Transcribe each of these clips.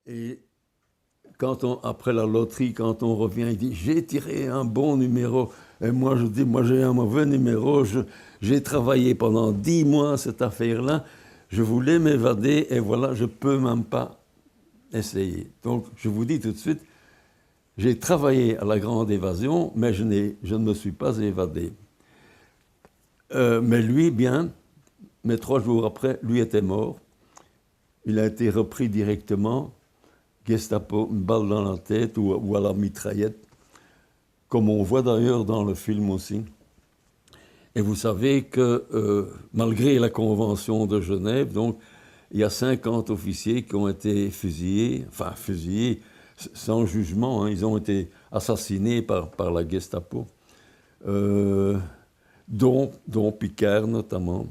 Et après la loterie, quand on revient, il dit, j'ai tiré un bon numéro. Et moi, je dis, moi, j'ai un mauvais numéro. J'ai travaillé pendant 10 mois cette affaire-là. Je voulais m'évader et voilà, je ne peux même pas essayer. Donc, je vous dis tout de suite, j'ai travaillé à la grande évasion, mais je ne me suis pas évadé. Mais lui, bien, mais 3 jours après, lui était mort. Il a été repris directement, Gestapo, une balle dans la tête ou à la mitraillette, comme on voit d'ailleurs dans le film aussi. Et vous savez que malgré la Convention de Genève, donc, il y a 50 officiers qui ont été fusillés, enfin fusillés sans jugement, hein, ils ont été assassinés par la Gestapo, dont Picard notamment.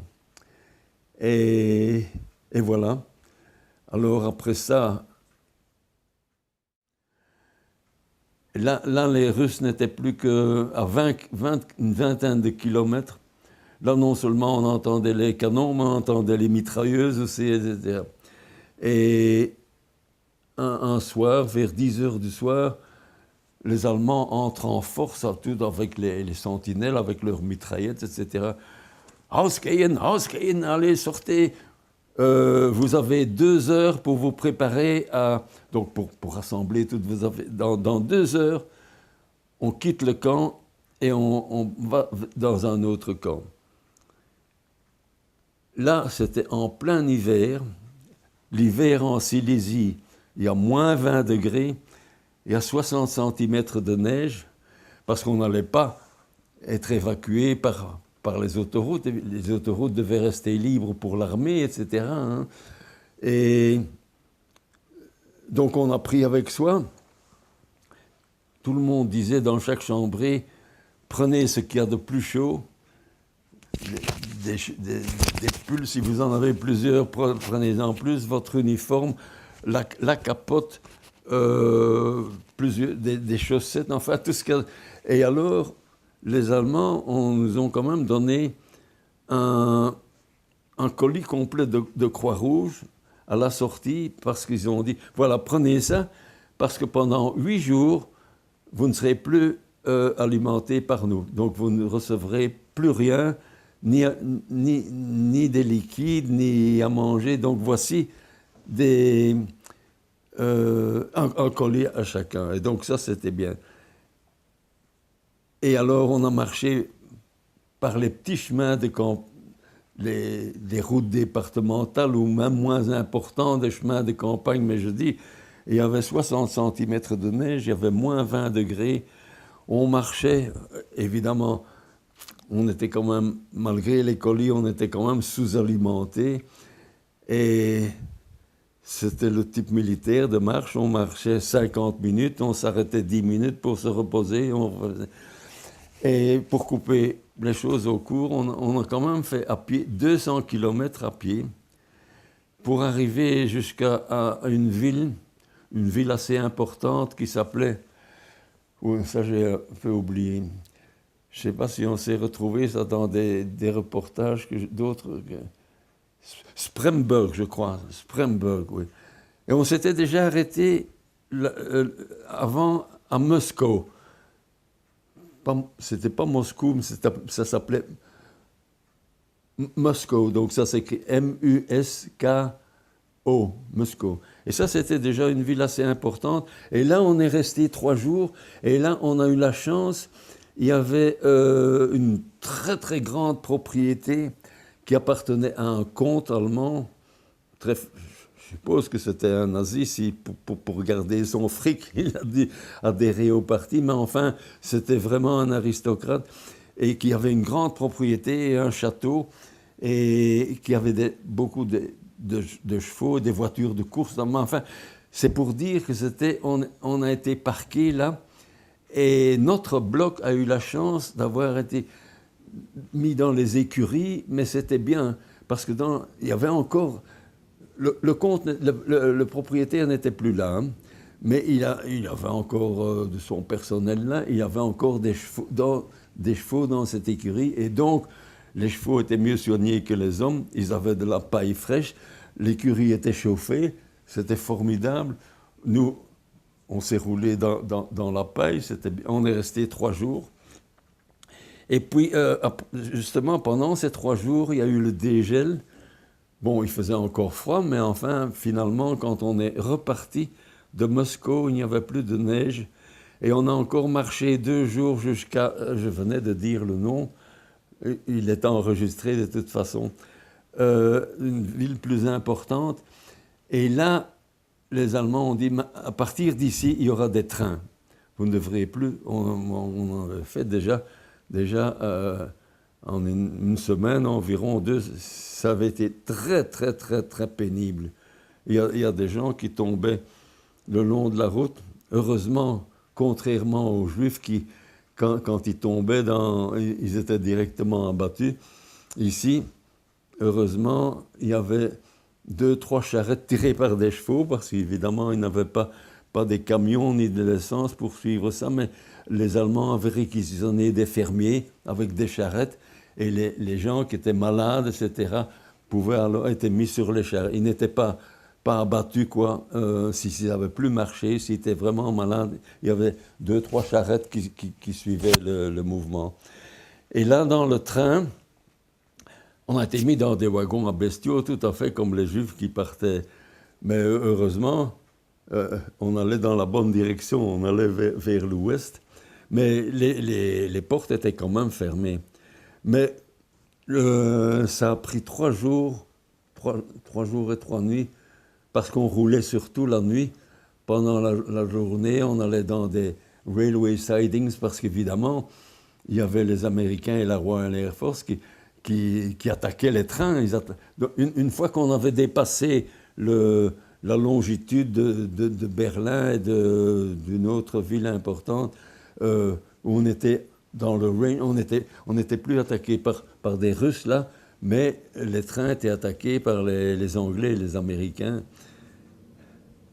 Et voilà. Alors après ça, là les Russes n'étaient plus qu'à une vingtaine de kilomètres. Là, non seulement on entendait les canons, mais on entendait les mitrailleuses aussi, etc. Et un soir, vers 10 heures du soir, les Allemands entrent en force, tout avec les sentinelles, avec leurs mitraillettes, etc. Ausgehen, ausgehen, allez, sortez. Vous avez 2 heures pour vous préparer donc pour rassembler toutes vos affaires. Dans 2 heures, on quitte le camp et on va dans un autre camp. Là, c'était en plein hiver. L'hiver en Silésie, il y a moins 20 degrés, il y a 60 cm de neige, parce qu'on n'allait pas être évacué par les autoroutes. Les autoroutes devaient rester libres pour l'armée, etc. hein. Et donc on a pris avec soi, tout le monde disait dans chaque chambrée, prenez ce qu'il y a de plus chaud, des pulls, si vous en avez plusieurs, prenez-en plus, votre uniforme, la capote, des chaussettes, enfin tout ce qu'il y a. Et alors, les Allemands nous ont quand même donné un colis complet de Croix-Rouge à la sortie, parce qu'ils ont dit, voilà, prenez ça, parce que pendant 8 jours, vous ne serez plus alimenté par nous. Donc vous ne recevrez plus rien, ni des liquides, ni à manger. Donc voici un colis à chacun. Et donc ça, c'était bien. Et alors, on a marché par les petits chemins de les routes départementales ou même moins importants, des chemins de campagne. Mais je dis, il y avait 60 cm de neige, il y avait moins 20 degrés. On marchait, évidemment, on était quand même, malgré les colis, on était quand même sous-alimentés. Et c'était le type militaire de marche. On marchait 50 minutes, on s'arrêtait 10 minutes pour se reposer. Et pour couper les choses au court, on a quand même fait à pied 200 km à pied pour arriver jusqu'à une ville assez importante qui s'appelait, ça j'ai un peu oublié, je ne sais pas si on s'est retrouvé ça dans des reportages d'autres, Spremberg je crois, Spremberg, oui. Et on s'était déjà arrêté avant à Moscou. C'était pas Moscou, mais ça s'appelait Moscou, donc ça s'écrit M-U-S-K-O, Moscou. Et ça, c'était déjà une ville assez importante. Et là, on est resté 3 jours, et là, on a eu la chance, il y avait une très très grande propriété qui appartenait à un comte allemand, je suppose que c'était un nazi, pour garder son fric, il a dit adhérer au parti, mais enfin, c'était vraiment un aristocrate, et qui avait une grande propriété et un château, et qui avait beaucoup de chevaux, des voitures de course. Enfin, c'est pour dire que on a été parqué là, et notre bloc a eu la chance d'avoir été mis dans les écuries, mais c'était bien, parce que il y avait encore... Le propriétaire n'était plus là, hein, mais il avait encore de son personnel là, il y avait encore des chevaux dans cette écurie, et donc les chevaux étaient mieux soignés que les hommes, ils avaient de la paille fraîche, l'écurie était chauffée, c'était formidable. nous, on s'est roulé dans la paille, on est resté 3 jours. Et puis, justement, pendant ces 3 jours, il y a eu le dégel. Bon, il faisait encore froid, mais enfin, finalement, quand on est reparti de Moscou, il n'y avait plus de neige. Et on a encore marché 2 jours jusqu'à, je venais de dire le nom, il est enregistré de toute façon, une ville plus importante. Et là, les Allemands ont dit, à partir d'ici, il y aura des trains. Vous ne devrez plus, on en avait fait déjà en une semaine, environ 2, ça avait été très, très, très, très pénible. Il y a des gens qui tombaient le long de la route. Heureusement, contrairement aux Juifs qui, quand ils tombaient, ils étaient directement abattus. Ici, heureusement, il y avait 2, 3 charrettes tirées par des chevaux, parce qu'évidemment, ils n'avaient pas des camions ni de l'essence pour suivre ça, mais les Allemands avaient réquisitionné des fermiers avec des charrettes, et les gens qui étaient malades, etc., pouvaient alors être mis sur les charrettes. Ils n'étaient pas abattus, quoi, s'ils n'avaient plus marché, s'ils étaient vraiment malades. Il y avait 2, 3 charrettes qui suivaient le mouvement. Et là, dans le train, on a été mis dans des wagons à bestiaux, tout à fait comme les Juifs qui partaient. Mais heureusement, on allait dans la bonne direction, on allait vers l'ouest. Mais les portes étaient quand même fermées. Mais ça a pris 3 jours, 3 jours et 3 nuits, parce qu'on roulait surtout la nuit. Pendant la journée, on allait dans des railway sidings, parce qu'évidemment, il y avait les Américains et la Royal Air Force qui attaquaient les trains. Une fois qu'on avait dépassé la longitude de Berlin et d'une autre ville importante, où on était dans le range, on n'était plus attaqué par des Russes là, mais les trains étaient attaqués par les Anglais et les Américains,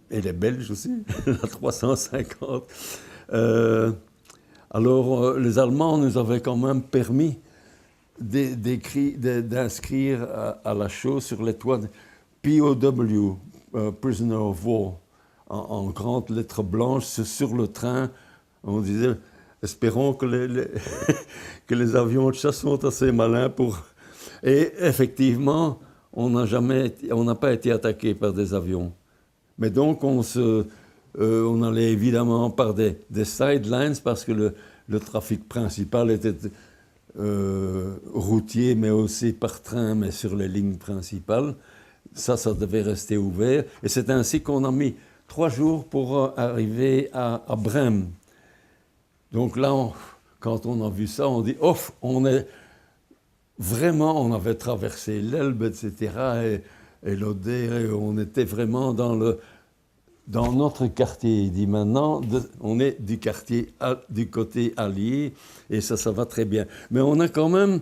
et les Belges aussi, la 350. Alors les Allemands nous avaient quand même permis d'inscrire à la chose sur les toits POW, Prisoner of War, en grandes lettres blanches sur le train. On disait, espérons que que les avions de chasse sont assez malins pour... Et effectivement, on n'a pas été attaqué par des avions. Mais donc, on allait évidemment par des sidelines, parce que le trafic principal était routier, mais aussi par train, mais sur les lignes principales. Ça devait rester ouvert. Et c'est ainsi qu'on a mis 3 jours pour arriver à Brême. Donc là, quand on a vu ça, on dit, off, on avait traversé l'Elbe, etc., et l'Oder, et on était vraiment dans notre quartier. Il dit maintenant, on est du côté allié, et ça va très bien. Mais on a quand même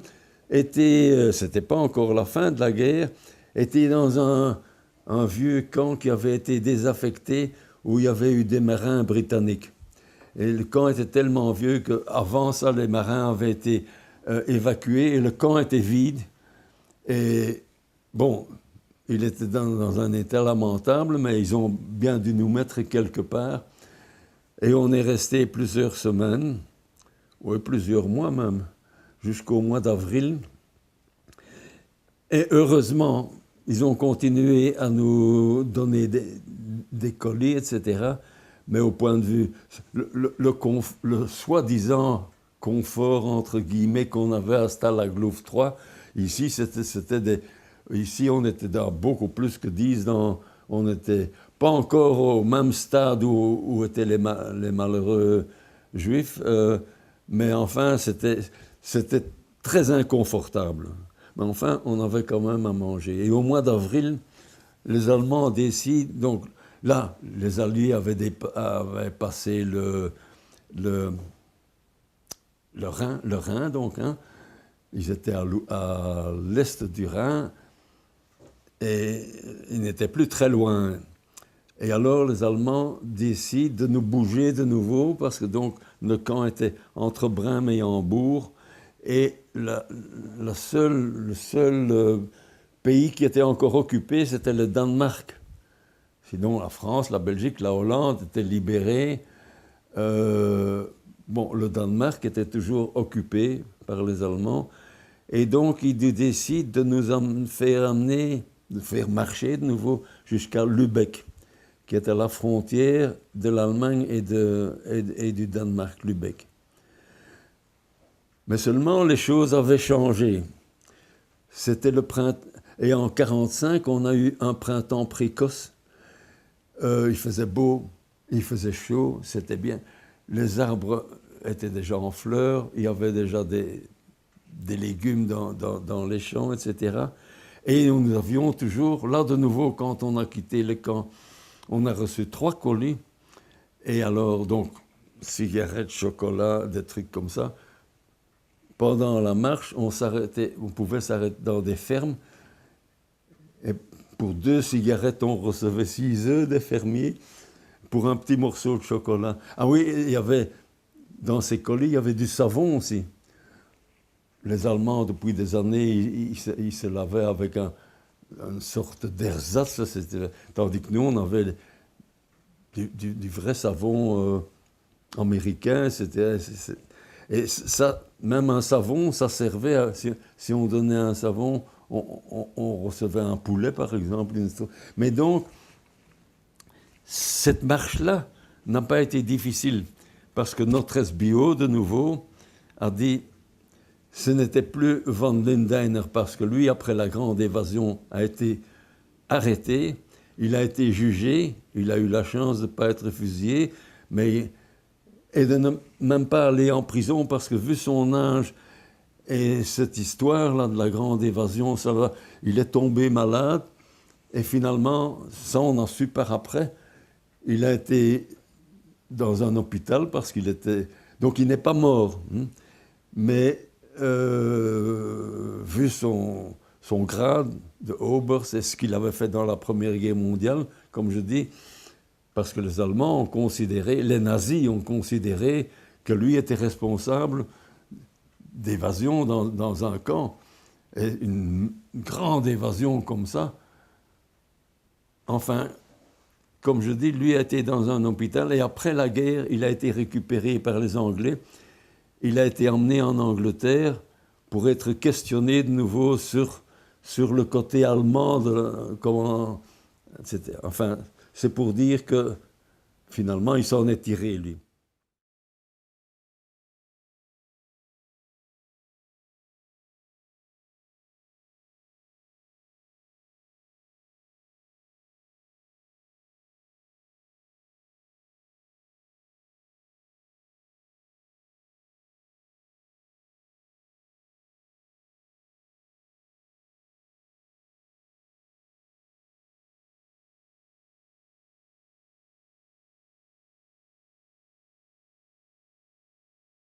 été, c'était pas encore la fin de la guerre, été dans un vieux camp qui avait été désaffecté, où il y avait eu des marins britanniques. Et le camp était tellement vieux qu'avant ça, les marins avaient été évacués, et le camp était vide. Et bon, il était dans un état lamentable, mais ils ont bien dû nous mettre quelque part. Et on est resté plusieurs semaines, oui, plusieurs mois même, jusqu'au mois d'avril. Et heureusement, ils ont continué à nous donner des colis, etc. Mais au point de vue, le soi-disant confort, entre guillemets, qu'on avait à Stalag-Luft 3, ici, ici, on était dans beaucoup plus que 10 ans. On n'était pas encore au même stade où étaient les malheureux juifs, mais enfin, c'était très inconfortable. Mais enfin, on avait quand même à manger. Et au mois d'avril, les Allemands décident, donc là, les Alliés avaient passé le Rhin, donc, hein. Ils étaient à l'est du Rhin, et ils n'étaient plus très loin. Et alors, les Allemands décident de nous bouger de nouveau, parce que donc, le camp était entre Brême et Hambourg, et le seul pays qui était encore occupé, c'était le Danemark. Sinon, la France, la Belgique, la Hollande étaient libérées. Bon, le Danemark était toujours occupé par les Allemands. Et donc, ils décident de nous faire amener, de faire marcher de nouveau jusqu'à Lübeck, qui était à la frontière de l'Allemagne et du Danemark, Lübeck. Mais seulement, les choses avaient changé. C'était le printemps. Et en 1945, on a eu un printemps précoce. Il faisait beau, il faisait chaud, c'était bien. Les arbres étaient déjà en fleurs, il y avait déjà des légumes dans les champs, etc. Et nous avions toujours, là de nouveau, quand on a quitté le camp, on a reçu 3 colis. Et alors, donc, cigarettes, chocolat, des trucs comme ça. Pendant la marche, on pouvait s'arrêter dans des fermes. Et pour 2 cigarettes, on recevait 6 œufs des fermiers. Pour un petit morceau de chocolat. Ah oui, il y avait, dans ces colis, il y avait du savon aussi. Les Allemands, depuis des années, ils se lavaient avec une sorte d'ersatz, tandis que nous, on avait du vrai savon américain. Et ça, même un savon, ça servait, si on donnait un savon, on recevait un poulet, par exemple. Mais donc, cette marche-là n'a pas été difficile, parce que notre SBO, de nouveau, a dit ce n'était plus Van Lindeiner, parce que lui, après la grande évasion, a été arrêté, il a été jugé, il a eu la chance de ne pas être fusillé, et de ne même pas aller en prison, parce que vu son âge et cette histoire-là de la grande évasion, il est tombé malade, et finalement, ça on en su par après, il a été dans un hôpital parce qu'il était... Donc il n'est pas mort, mais vu son grade de Ober, c'est ce qu'il avait fait dans la Première Guerre mondiale, comme je dis, parce que les Allemands ont considéré, les nazis ont considéré que lui était responsable d'évasion dans un camp. Et une grande évasion comme ça, enfin, comme je dis, lui a été dans un hôpital et après la guerre, il a été récupéré par les Anglais. Il a été emmené en Angleterre pour être questionné de nouveau sur le côté allemand, comment, etc. Enfin, c'est pour dire que finalement, il s'en est tiré, lui.